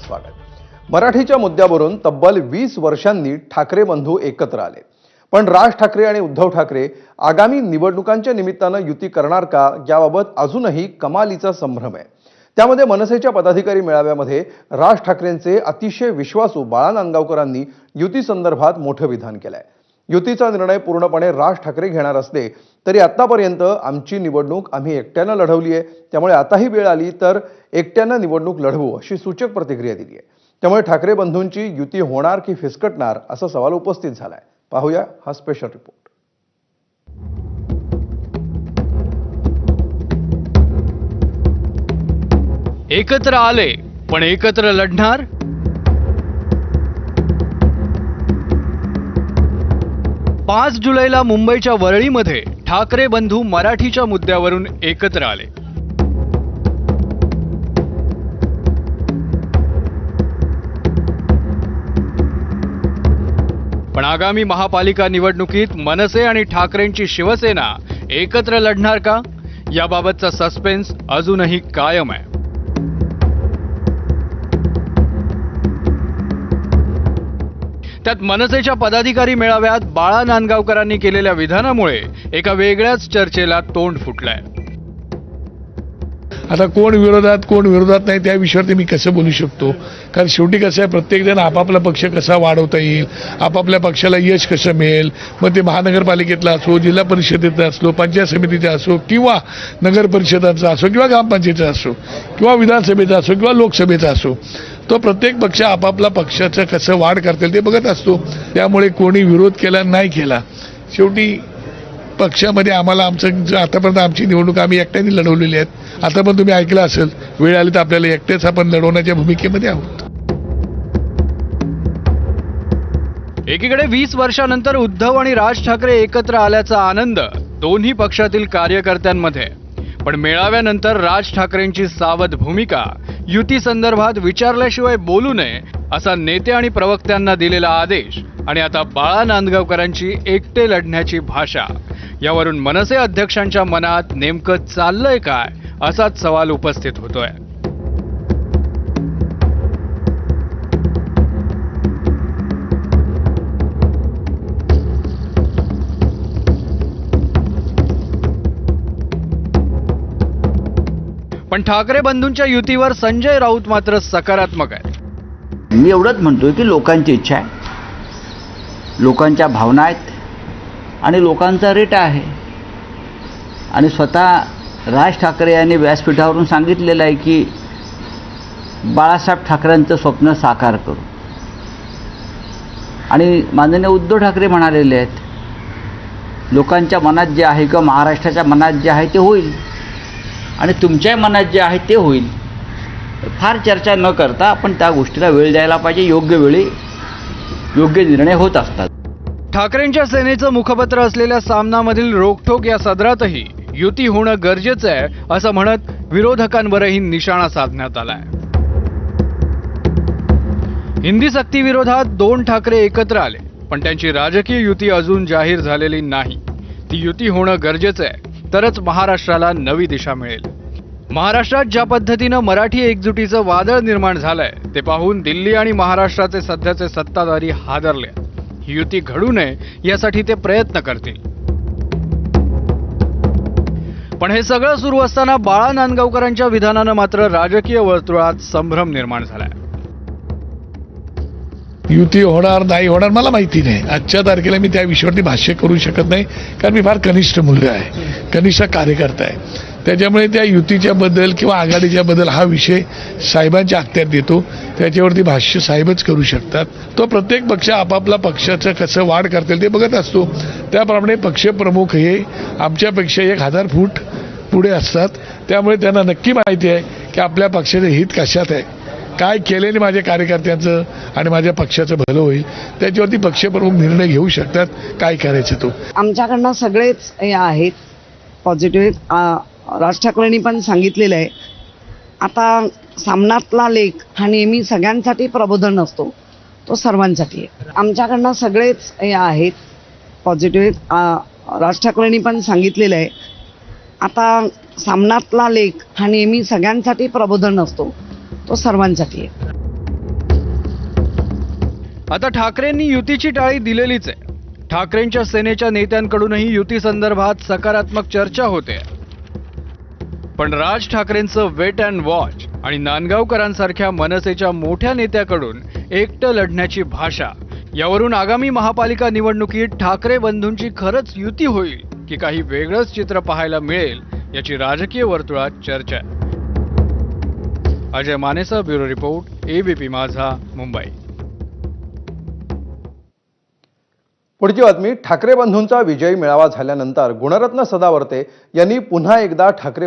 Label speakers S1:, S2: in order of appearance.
S1: स्वागत। मराठीच्या मुद्द्यावरून तब्बल 20 वर्षांनी ठाकरे बंधू एकत्र आले, पण राज ठाकरे आणि उद्धव ठाकरे आगामी निवडणुकांच्या निमित्तानं युती करणार का याबाबत अजूनही कमालीचा संभ्रम आहे। त्यामध्ये मनसेच्या पदाधिकारी मेळाव्यामध्ये राज ठाकरेंचे अतिशय विश्वासू बाळा नांदगावकरांनी युती संदर्भात मोठं विधान केलंय। युतीचा निर्णय पूर्णपणे राज ठाकरे घेणार असले तरी आतापर्यंत आमची निवडणूक आम्ही एकट्यानं लढवली आहे, त्यामुळे आताही वेळ आली तर एकट्यानं निवडणूक लढवू अशी सूचक प्रतिक्रिया दिली आहे। त्यामुळे ठाकरे बंधूंची युती होणार की फिसकटणार असा सवाल उपस्थित झालाय। पाहूया हा स्पेशल रिपोर्ट।
S2: एकत्र आले पण एकत्र लढणार। 5 जुलैला मुंबईच्या वरळीमध्ये ठाकरे बंधू मराठीच्या मुद्द्यावरून एकत्र आले। पण आगामी महापालिका निवडणुकीत मनसे आणि ठाकरेंची शिवसेना एकत्र लढणार का याबाबतचा सस्पेन्स अजूनही कायम आहे। त्यात मनसेच्या पदाधिकारी मेळाव्यात बाळा नांदगावकरांनी केलेल्या विधानामुळे एका वेगळ्याच चर्चेला तोंड फुटलंय।
S3: आता कोण विरोधात नाही त्या विषयावरती मी कसं बोलू शकतो, कारण शेवटी कसं आहे, प्रत्येक जण आपापला पक्ष कसा वाढवता येईल, आपापल्या पक्षाला यश कसं मिळेल, मग ते महानगरपालिकेतला असो, जिल्हा परिषदेचा असो, पंचायत समितीचा असो किंवा नगर परिषदाचा असो किंवा ग्रामपंचायतीचा असो किंवा विधानसभेचा असो किंवा लोकसभेचा असो, तो प्रत्येक पक्ष आपापला पक्षाचं कसं वाढ करतील ते बघत असतो। त्यामुळे कोणी विरोध केला नाही केला, शेवटी पक्षामध्ये आम्हाला आमचं आतापर्यंत आमची निवडणूक आम्ही एकट्याने लढवलेली आहेत। आता पण तुम्ही ऐकलं असेल, वेळ आली तर आपल्याला एकटेच आपण लढवण्याच्या भूमिकेमध्ये आहोत।
S2: एकीकडे 20 वर्षानंतर उद्धव आणि राज ठाकरे एकत्र आल्याचा आनंद दोन्ही पक्षातील कार्यकर्त्यांमध्ये, पण मेळाव्यानंतर राज ठाकरेंची सावध भूमिका, युती संदर्भात विचारल्याशिवाय बोलू नये असा नेते आणि प्रवक्त्यांना दिलेला आदेश आणि आता बाळा नांदगावकरांची एकटे लढण्याची भाषा, यावरून मनसे अध्यक्षांच्या मनात नेमकं चाललंय काय असाच सवाल उपस्थित होतोय। पण ठाकरे बंधूंच्या युतीवर संजय राऊत मात्र सकारात्मक आहे।
S4: मी एवढंच म्हणतोय की लोकांची इच्छा आहे, लोकांच्या भावना आहेत आणि लोकांचा रेट आहे, आणि स्वतः राज ठाकरे यांनी व्यासपीठावरून सांगितलेलं आहे की बाळासाहेब ठाकरेंचं स्वप्न साकार करू, आणि माननीय उद्धव ठाकरे म्हणालेले आहेत लोकांच्या मनात जे आहे किंवा महाराष्ट्राच्या मनात जे आहे ते होईल आणि तुमच्या मनात जे आहे ते होईल। फार चर्चा न करता आपण त्या गोष्टीला वेळ द्यायला पाहिजे, योग्य वेळी योग्य निर्णय होत असतात।
S2: ठाकरेंच्या सेनेचं मुखपत्र असलेल्या सामनामधील रोखठोक या सदरातही युती होणं गरजेचं आहे असं म्हणत विरोधकांवरही निशाणा साधण्यात आलाय। हिंदी सक्तीविरोधात 2 ठाकरे एकत्र आले, पण त्यांची राजकीय युती अजून जाहीर झालेली नाही। ती युती होणं गरजेचं आहे, तरच महाराष्ट्राला नवी दिशा मिळेल। महाराष्ट्रात ज्या पद्धतीनं मराठी एकजुटीचं वादळ निर्माण झालंय ते पाहून दिल्ली आणि महाराष्ट्राचे सध्याचे सत्ताधारी हादरले। ही युती घडू नये यासाठी ते प्रयत्न करतील। पण हे सगळं सुरू असताना बाळा नांदगावकरांच्या विधानानं मात्र राजकीय वर्तुळात संभ्रम निर्माण झालाय।
S3: युती होणार नाही होणार मला माहिती नाही, आजच्या तारखेला मी त्या विषयावरती भाष्य करू शकत नाही, कारण मी फार कनिष्ठ मुलगा आहे, कनिष्ठ कार्यकर्ता आहे। त्याच्यामुळे त्या युतीच्या बद्दल किंवा आघाडीच्या बद्दल हा विषय साहेबांच्या अखत्यात देतो, त्याच्यावरती भाष्य साहेबच करू शकतात। तो प्रत्येक पक्ष आपापला पक्षाचं कसं वाढ करतील ते बघत असतो। त्याप्रमाणे पक्षप्रमुख हे आमच्यापेक्षा 1000 फूट पुढे असतात, त्यामुळे त्यांना नक्की माहिती आहे की आपल्या पक्षाचं हित कशात आहे, काय केलेले माझ्या कार्यकर्त्यांचं आणि माझ्या पक्षाचं भलं होईल, त्याच्यावरती पक्षप्रमुख निर्णय घेऊ शकतात काय करायचं तो।
S5: आमच्याकडनं सगळेच हे आहेत पॉझिटिव्ह। राज ठाकरेंनी पण सांगितलेलं आहे, आता सामनातला लेख हा नेहमी सगळ्यांसाठी प्रबोधन असतो, तो सर्वांसाठी आहे। आमच्याकडनं सगळेच हे आहेत पॉझिटिव्ह। राज ठाकरेंनी पण सांगितलेलं आहे, आता सामनातला लेख हा नेहमी सगळ्यांसाठी प्रबोधन असतो, तो सर्वांसाठी आहे।
S2: आता ठाकरेंनी युतीची टाळी दिलेलीच आहे. ठाकरेंच्या सेनेच्या नेत्यांकडूनही युती संदर्भात सकारात्मक चर्चा होते. पण राज ठाकरेंचं वेट अँड वॉच आणि नांदगावकरांसारख्या मनसेच्या मोठ्या नेत्याकडून एकटं लढण्याची भाषा, यावरून आगामी महापालिका निवडणुकीत ठाकरे बंधूंची खरंच युती होईल की काही वेगळंच चित्र पाहायला मिळेल याची राजकीय वर्तुळात चर्चा आहे. अजय मानेचा ब्युरो रिपोर्ट, एबीपी माझा, मुंबई.
S1: पुढची बातमी. ठाकरे बंधूंचा विजयी मेळावा झाल्यानंतर गुणरत्न सदावर्ते यांनी पुन्हा एकदा ठाकरे